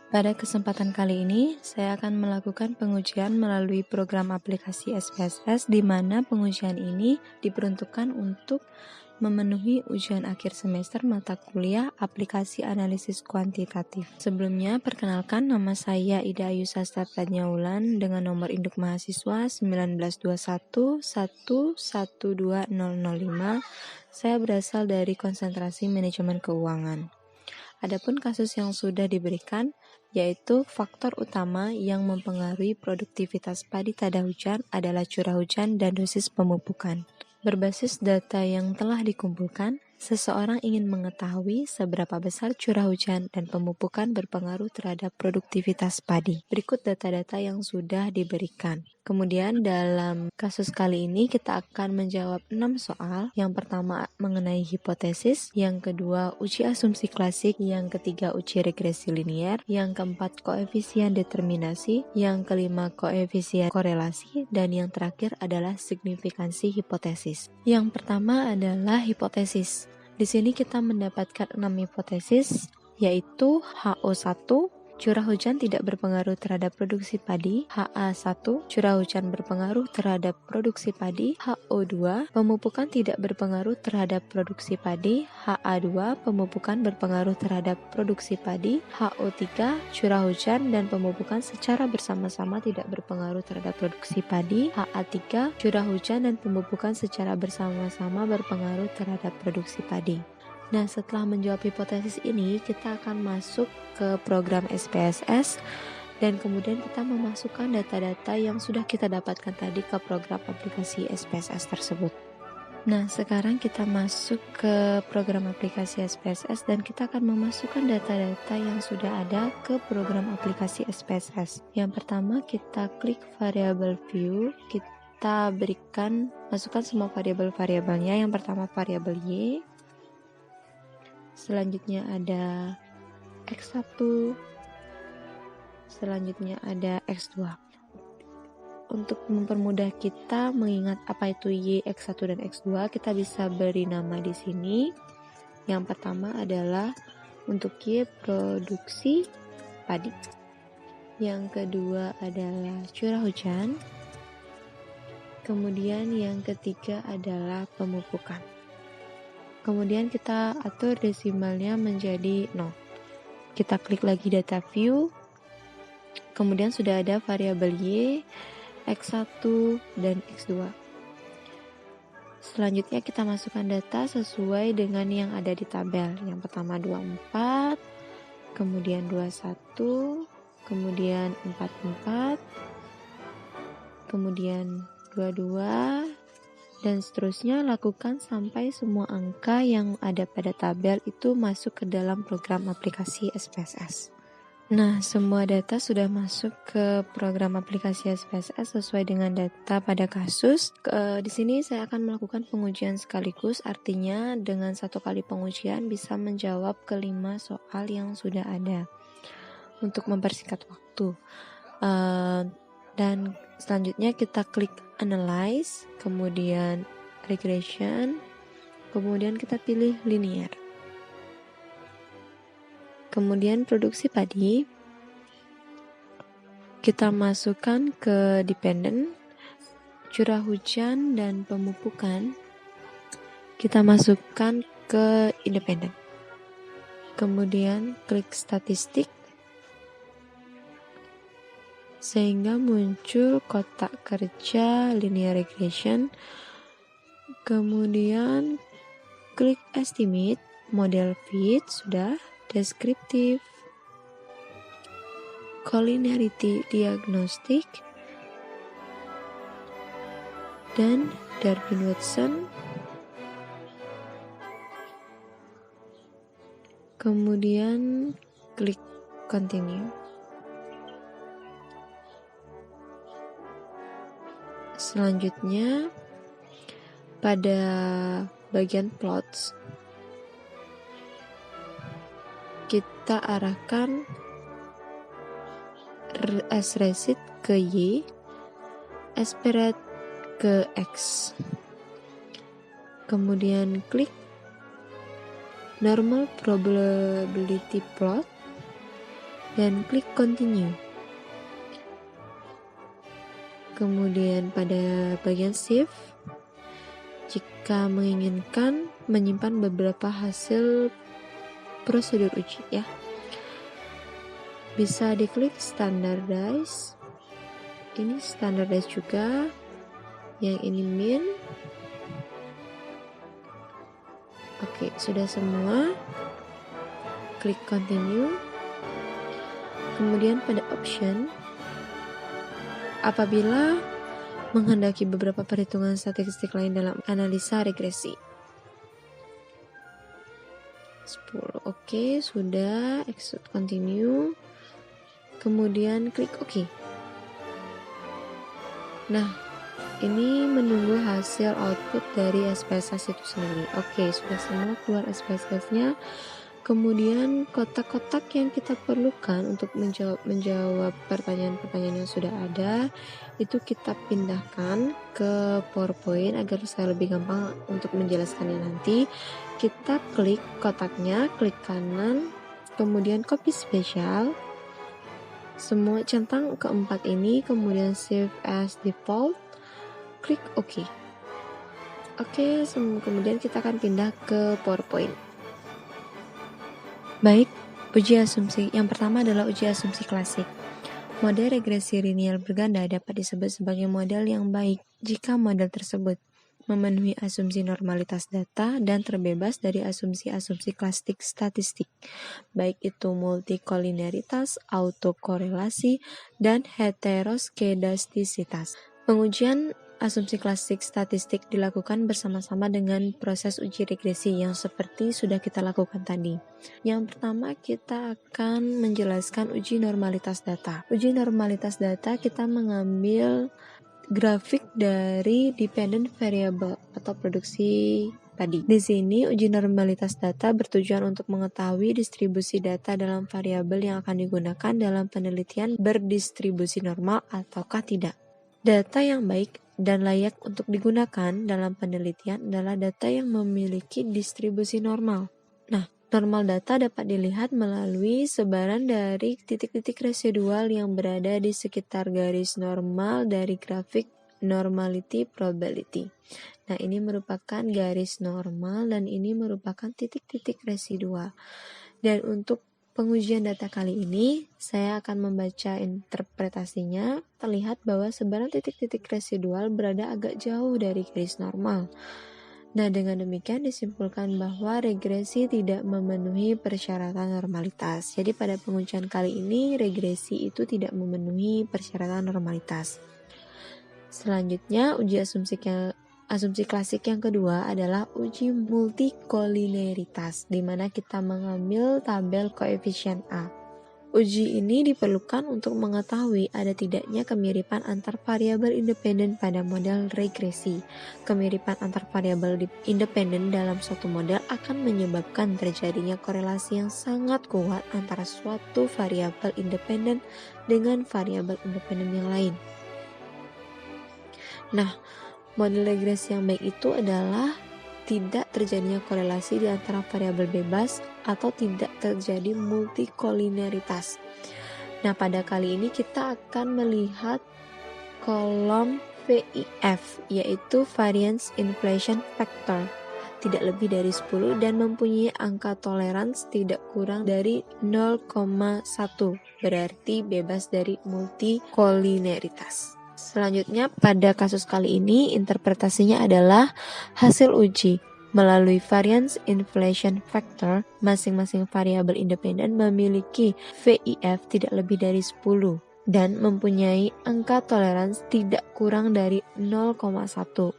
Pada kesempatan kali ini, saya akan melakukan pengujian melalui program aplikasi SPSS, di mana pengujian ini diperuntukkan untuk memenuhi ujian akhir semester mata kuliah aplikasi analisis kuantitatif. Sebelumnya, perkenalkan, nama saya Ida Ayu Sastra Pradnyaulan dengan nomor induk mahasiswa 19211120005. Saya berasal dari konsentrasi manajemen keuangan. Adapun kasus yang sudah diberikan, yaitu faktor utama yang mempengaruhi produktivitas padi tada hujan adalah curah hujan dan dosis pemupukan. Berbasis data yang telah dikumpulkan, seseorang ingin mengetahui seberapa besar curah hujan dan pemupukan berpengaruh terhadap produktivitas padi. Berikut data-data yang sudah diberikan. Kemudian dalam kasus kali ini kita akan menjawab 6 soal. Yang pertama mengenai hipotesis, yang kedua uji asumsi klasik, yang ketiga uji regresi linier, yang keempat koefisien determinasi, yang kelima koefisien korelasi, dan yang terakhir adalah signifikansi hipotesis. Yang pertama adalah hipotesis. Di sini kita mendapatkan 6 hipotesis, yaitu HO1, curah hujan tidak berpengaruh terhadap produksi padi. HA1, curah hujan berpengaruh terhadap produksi padi. HO2, pemupukan tidak berpengaruh terhadap produksi padi. HA2, pemupukan berpengaruh terhadap produksi padi. HO3, curah hujan dan pemupukan secara bersama-sama tidak berpengaruh terhadap produksi padi. HA3, curah hujan dan pemupukan secara bersama-sama berpengaruh terhadap produksi padi. Nah, setelah menjawab hipotesis ini, kita akan masuk ke program SPSS dan kemudian kita memasukkan data-data yang sudah kita dapatkan tadi ke program aplikasi SPSS tersebut. Nah, sekarang kita masuk ke program aplikasi SPSS dan kita akan memasukkan data-data yang sudah ada ke program aplikasi SPSS. Yang pertama, kita klik variable view, kita masukkan semua variabel-variabelnya. Yang pertama variabel Y, selanjutnya ada X1, selanjutnya ada X2. Untuk mempermudah kita mengingat apa itu Y, X1 dan X2, kita bisa beri nama di sini. Yang pertama adalah untuk Y produksi padi. Yang kedua adalah curah hujan. Kemudian yang ketiga adalah pemupukan. Kemudian kita atur desimalnya menjadi 0. Kita klik lagi data view. Kemudian sudah ada variabel Y, X1, dan X2. Selanjutnya kita masukkan data sesuai dengan yang ada di tabel. Yang pertama 24, kemudian 21, kemudian 44, kemudian 22, dan seterusnya. Lakukan sampai semua angka yang ada pada tabel itu masuk ke dalam program aplikasi SPSS. Nah, semua data sudah masuk ke program aplikasi SPSS sesuai dengan data pada kasus. Di sini saya akan melakukan pengujian sekaligus, artinya dengan satu kali pengujian bisa menjawab ke-5 soal yang sudah ada untuk mempersingkat waktu. Dan selanjutnya kita klik analyze, kemudian regression, kemudian kita pilih linear. Kemudian produksi padi, kita masukkan ke dependent, curah hujan dan pemupukan, kita masukkan ke independent. Kemudian klik statistik, sehingga muncul kotak kerja linear regression. Kemudian klik estimate, model fit sudah, deskriptif, collinearity diagnostic, dan Darwin-Watson. Kemudian klik continue. Selanjutnya pada bagian plots kita arahkan S-resit ke Y, S-period ke X. Kemudian klik normal probability plot. dan klik continue. Kemudian pada bagian save, jika menginginkan menyimpan beberapa hasil prosedur uji ya, bisa diklik standardize. Ini standardize juga, yang ini min. Oke, sudah semua, klik continue. Kemudian pada option, apabila menghendaki beberapa perhitungan statistik lain dalam analisa regresi. 10. Oke, sudah, exit continue. Kemudian klik OK. Nah, ini menunggu hasil output dari SPSS itu sendiri. Oke, sudah semua keluar SPSS-nya. Kemudian kotak-kotak yang kita perlukan untuk menjawab pertanyaan-pertanyaan yang sudah ada, itu kita pindahkan ke PowerPoint agar saya lebih gampang untuk menjelaskannya nanti. Kita klik kotaknya, klik kanan, kemudian copy spesial. Semua centang keempat ini, kemudian save as default, klik OK. Oke, kemudian kita akan pindah ke PowerPoint. Baik, uji asumsi. Yang pertama adalah uji asumsi klasik. Model regresi linear berganda dapat disebut sebagai model yang baik jika model tersebut memenuhi asumsi normalitas data dan terbebas dari asumsi-asumsi klasik statistik, baik itu multikoliniaritas, autokorelasi, dan heteroskedastisitas. Pengujian asumsi klasik statistik dilakukan bersama-sama dengan proses uji regresi yang seperti sudah kita lakukan tadi. Yang pertama, kita akan menjelaskan uji normalitas data. Uji normalitas data kita mengambil grafik dari dependent variable atau produksi tadi. Di sini uji normalitas data bertujuan untuk mengetahui distribusi data dalam variabel yang akan digunakan dalam penelitian berdistribusi normal ataukah tidak. Data yang baik dan layak untuk digunakan dalam penelitian adalah data yang memiliki distribusi normal. Nah, normal data dapat dilihat melalui sebaran dari titik-titik residual yang berada di sekitar garis normal dari grafik normality probability. Nah, ini merupakan garis normal dan ini merupakan titik-titik residual. Dan untuk pengujian data kali ini, saya akan membaca interpretasinya. Terlihat bahwa sebaran titik-titik residual berada agak jauh dari garis normal. Nah, dengan demikian disimpulkan bahwa regresi tidak memenuhi persyaratan normalitas. Jadi pada pengujian kali ini, regresi itu tidak memenuhi persyaratan normalitas. Selanjutnya, uji asumsi klasik yang kedua adalah uji multikolineritas, di mana kita mengambil tabel koefisien A. Uji ini diperlukan untuk mengetahui ada tidaknya kemiripan antar variabel independen pada model regresi. Kemiripan antar variabel independen dalam suatu model akan menyebabkan terjadinya korelasi yang sangat kuat antara suatu variabel independen dengan variabel independen yang lain. Nah, model regresi yang baik itu adalah tidak terjadinya korelasi di antara variabel bebas atau tidak terjadi multikolineritas. Nah, pada kali ini kita akan melihat kolom VIF, yaitu Variance Inflation Factor, tidak lebih dari 10 dan mempunyai angka toleransi tidak kurang dari 0,1, berarti bebas dari multikolineritas. Selanjutnya, pada kasus kali ini interpretasinya adalah hasil uji melalui variance inflation factor. Masing-masing variabel independen memiliki VIF tidak lebih dari 10 dan mempunyai angka toleransi tidak kurang dari 0,1,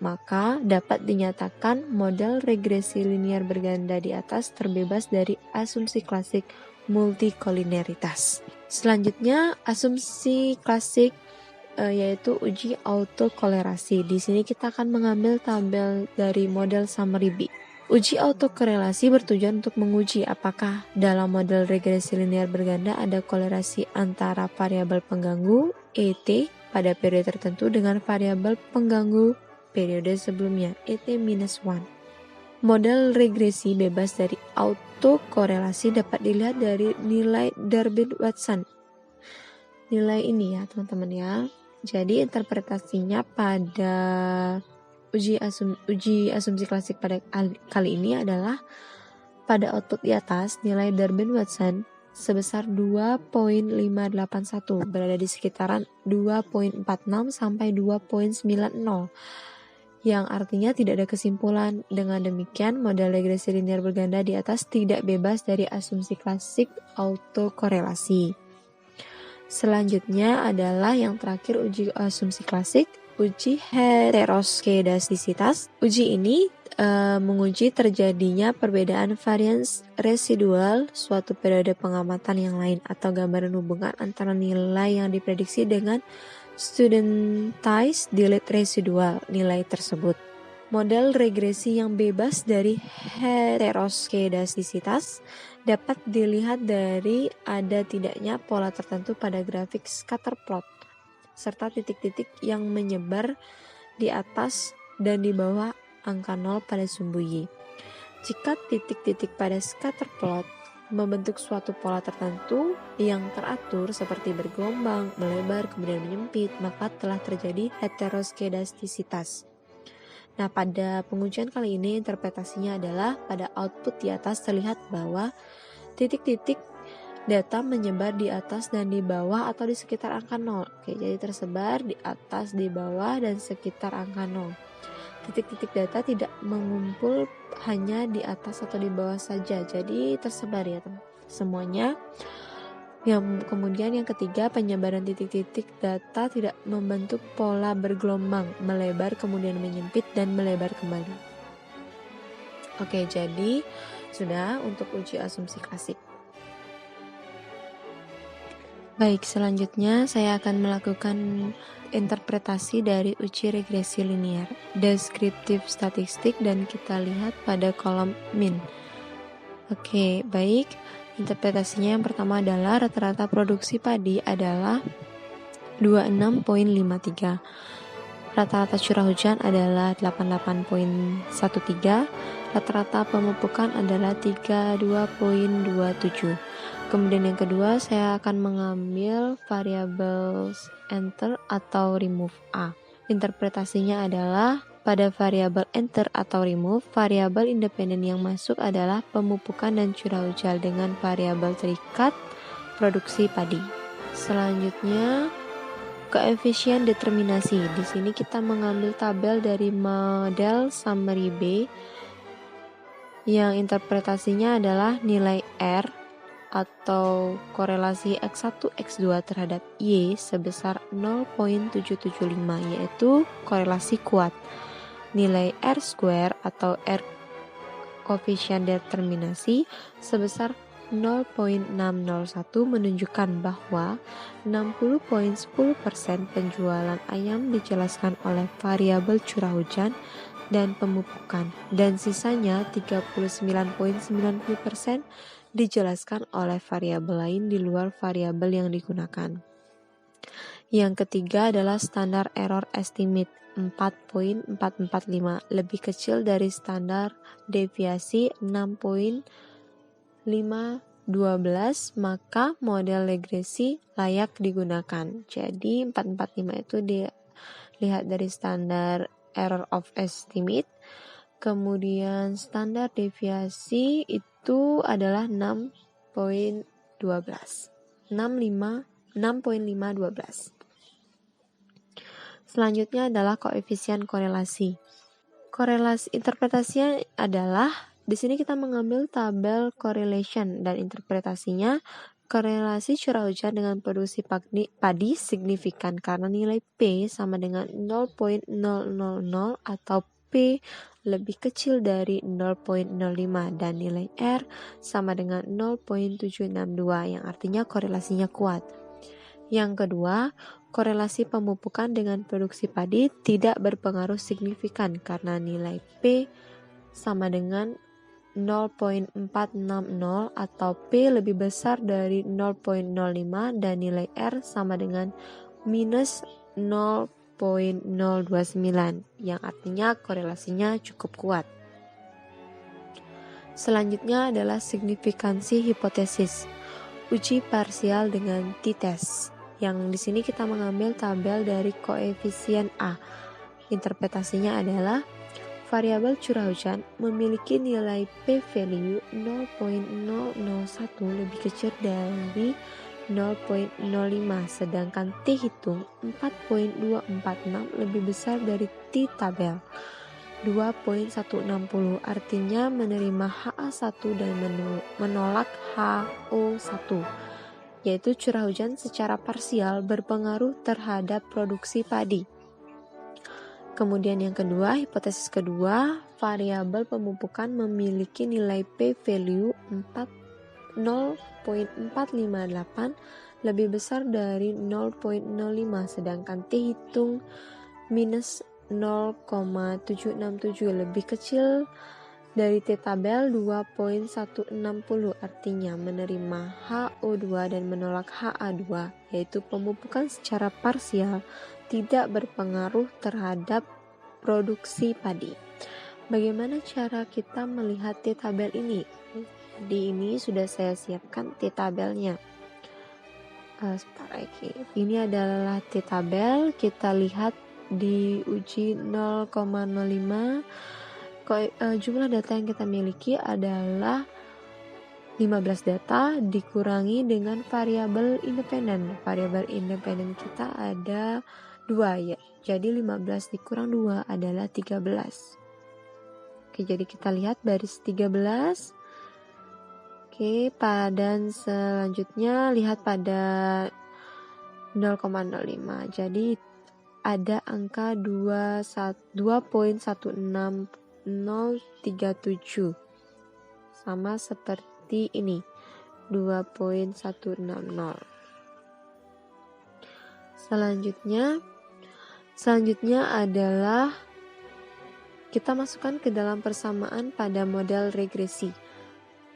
maka dapat dinyatakan model regresi linear berganda di atas terbebas dari asumsi klasik multikolineritas. Selanjutnya, asumsi klasik yaitu uji autokorelasi. Di sini kita akan mengambil tabel dari model summary B. Uji autokorelasi bertujuan untuk menguji apakah dalam model regresi linear berganda ada korelasi antara variabel pengganggu ET pada periode tertentu dengan variabel pengganggu periode sebelumnya ET-1. Model regresi bebas dari autokorelasi dapat dilihat dari nilai Durbin-Watson. Nilai ini ya teman-teman ya. Jadi interpretasinya pada uji asumsi klasik pada kali ini adalah pada output di atas nilai Durbin-Watson sebesar 2.581 berada di sekitaran 2.46 sampai 2.90, yang artinya tidak ada kesimpulan. Dengan demikian, model regresi linear berganda di atas tidak bebas dari asumsi klasik autokorelasi. Selanjutnya adalah yang terakhir uji asumsi klasik, uji heteroskedastisitas. Uji ini menguji terjadinya perbedaan varians residual suatu periode pengamatan yang lain atau gambaran hubungan antara nilai yang diprediksi dengan studentized delete residual nilai tersebut. Model regresi yang bebas dari heteroskedastisitas dapat dilihat dari ada tidaknya pola tertentu pada grafik scatter plot serta titik-titik yang menyebar di atas dan di bawah angka 0 pada sumbu Y. Jika titik-titik pada scatter plot membentuk suatu pola tertentu yang teratur seperti bergelombang, melebar, kemudian menyempit, maka telah terjadi heteroskedastisitas. Nah, pada pengujian kali ini interpretasinya adalah pada output di atas terlihat bahwa titik-titik data menyebar di atas dan di bawah atau di sekitar angka 0. Oke, jadi tersebar di atas, di bawah, dan sekitar angka 0. Titik-titik data tidak mengumpul hanya di atas atau di bawah saja, jadi tersebar ya teman semuanya. Yang kemudian yang ketiga, penyebaran titik-titik data tidak membentuk pola bergelombang, melebar kemudian menyempit dan melebar kembali. Oke, jadi sudah untuk uji asumsi klasik. Baik, selanjutnya saya akan melakukan interpretasi dari uji regresi linear, deskriptif statistik, dan kita lihat pada kolom min. Oke, baik. Interpretasinya yang pertama adalah rata-rata produksi padi adalah 26.53. Rata-rata curah hujan adalah 88.13. Rata-rata pemupukan adalah 32.27. Kemudian yang kedua, saya akan mengambil variabel enter atau remove A. Interpretasinya adalah pada variabel enter atau remove, variabel independen yang masuk adalah pemupukan dan curah hujan dengan variabel terikat produksi padi. Selanjutnya, koefisien determinasi. Di sini kita mengambil tabel dari model summary B yang interpretasinya adalah nilai R atau korelasi X1 X2 terhadap Y sebesar 0.775, yaitu korelasi kuat. Nilai R square atau R koefisien determinasi sebesar 0.601 menunjukkan bahwa 60.10% penjualan ayam dijelaskan oleh variabel curah hujan dan pemupukan, dan sisanya 39.90% dijelaskan oleh variabel lain di luar variabel yang digunakan. Yang ketiga adalah standar error estimate 4.445, lebih kecil dari standar deviasi 6.512, maka model regresi layak digunakan. Jadi 445 itu dilihat dari standar error of estimate, kemudian standar deviasi itu adalah 6.512. Selanjutnya adalah koefisien korelasi. Korelasi interpretasinya adalah di sini kita mengambil tabel correlation dan interpretasinya korelasi curah hujan dengan produksi padi signifikan karena nilai P sama dengan 0.000 atau P lebih kecil dari 0.05 dan nilai R sama dengan 0.762 yang artinya korelasinya kuat. Yang kedua, korelasi pemupukan dengan produksi padi tidak berpengaruh signifikan karena nilai P sama dengan 0.460 atau P lebih besar dari 0.05 dan nilai R sama dengan minus 0.029 yang artinya korelasinya cukup kuat. Selanjutnya adalah signifikansi hipotesis, uji parsial dengan t-test. Yang di sini kita mengambil tabel dari koefisien A. Interpretasinya adalah variabel curah hujan memiliki nilai p-value 0.001 lebih kecil dari 0.05, sedangkan t hitung 4.246 lebih besar dari t tabel 2.160, artinya menerima HA1 dan menolak HO1, yaitu curah hujan secara parsial berpengaruh terhadap produksi padi. Kemudian yang kedua, hipotesis kedua, variabel pemupukan memiliki nilai p-value 0.458 lebih besar dari 0.05, sedangkan t hitung minus 0,767 lebih kecil dari T tabel 2.160, artinya menerima HO2 dan menolak HA2, yaitu pemupukan secara parsial tidak berpengaruh terhadap produksi padi. Bagaimana cara kita melihat T tabel ini? Di ini sudah saya siapkan T tabelnya. Ini adalah T tabel, kita lihat di uji 0,05. Jumlah data yang kita miliki adalah 15 data dikurangi dengan variabel independen. Variabel independen kita ada 2 ya. Jadi 15 dikurang 2 adalah 13. Oke, jadi kita lihat baris 13. Oke, dan selanjutnya lihat pada 0,05. Jadi ada angka 2.16037 sama seperti ini 2.160. Selanjutnya adalah kita masukkan ke dalam persamaan pada model regresi.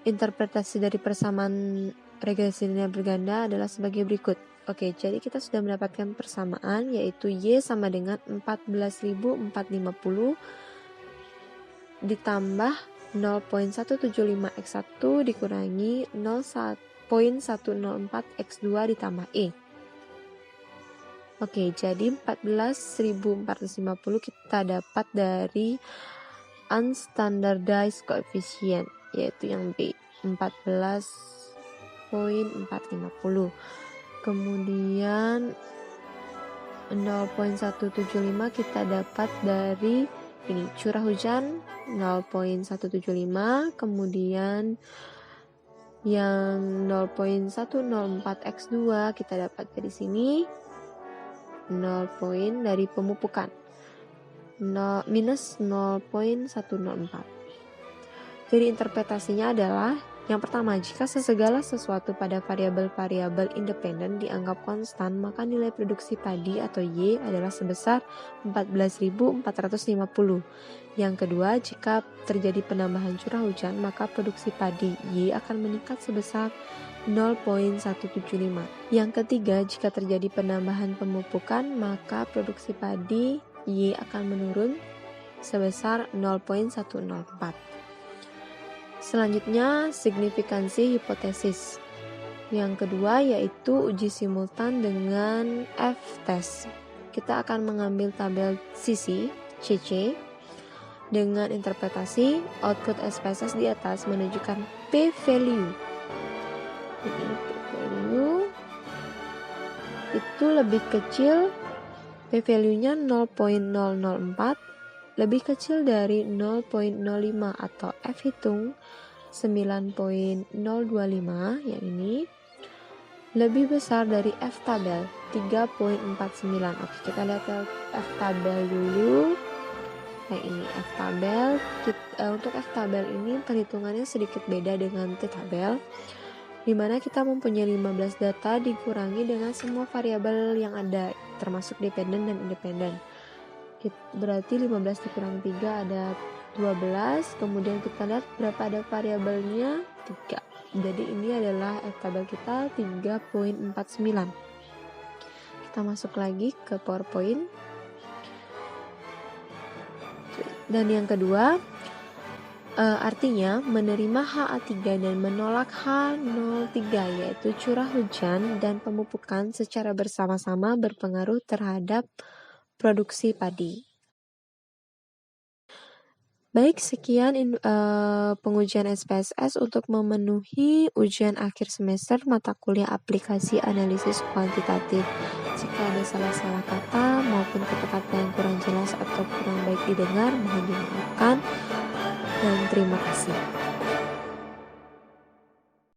Interpretasi dari persamaan regresi linear berganda adalah sebagai berikut. Oke, jadi kita sudah mendapatkan persamaan, yaitu Y sama dengan 14.450 ditambah 0.175x1 dikurangi 0.104x2 ditambah E. Oke, jadi 14.450 kita dapat dari unstandardized coefficient, yaitu yang B, 14.450. Kemudian 0.175 kita dapat dari ini curah hujan 0.175, kemudian yang 0.104x2 kita dapat dari sini 0 dari pemupukan minus 0.104. Jadi interpretasinya adalah yang pertama, jika segala sesuatu pada variabel-variabel independen dianggap konstan, maka nilai produksi padi atau Y adalah sebesar 14.450. Yang kedua, jika terjadi penambahan curah hujan, maka produksi padi Y akan meningkat sebesar 0.175. Yang ketiga, jika terjadi penambahan pemupukan, maka produksi padi Y akan menurun sebesar 0.104. Selanjutnya, signifikansi hipotesis. Yang kedua yaitu uji simultan dengan F-test. Kita akan mengambil tabel CC, CC, dengan interpretasi output SPSS di atas menunjukkan P-value. Ini P-value itu lebih kecil, P-value-nya 0.004, lebih kecil dari 0.05 atau F hitung 9.025 yang ini lebih besar dari F tabel 3.49. Oke, kita lihat F tabel dulu. Nah, ini F tabel. Untuk F tabel ini perhitungannya sedikit beda dengan T tabel, dimana kita mempunyai 15 data dikurangi dengan semua variabel yang ada, termasuk dependen dan independen. Berarti 15 dikurang 3 ada 12. Kemudian kita lihat berapa ada variabelnya, 3. Jadi ini adalah F tabel kita 3.49. Kita masuk lagi ke PowerPoint. Dan yang kedua, Artinya, menerima HA3 dan menolak H03 yaitu curah hujan dan pemupukan secara bersama-sama berpengaruh terhadap produksi padi. Baik, sekian pengujian SPSS untuk memenuhi ujian akhir semester mata kuliah aplikasi analisis kuantitatif. Jika ada salah-salah kata maupun kata-kata yang kurang jelas atau kurang baik didengar, mohon dimaafkan dan terima kasih.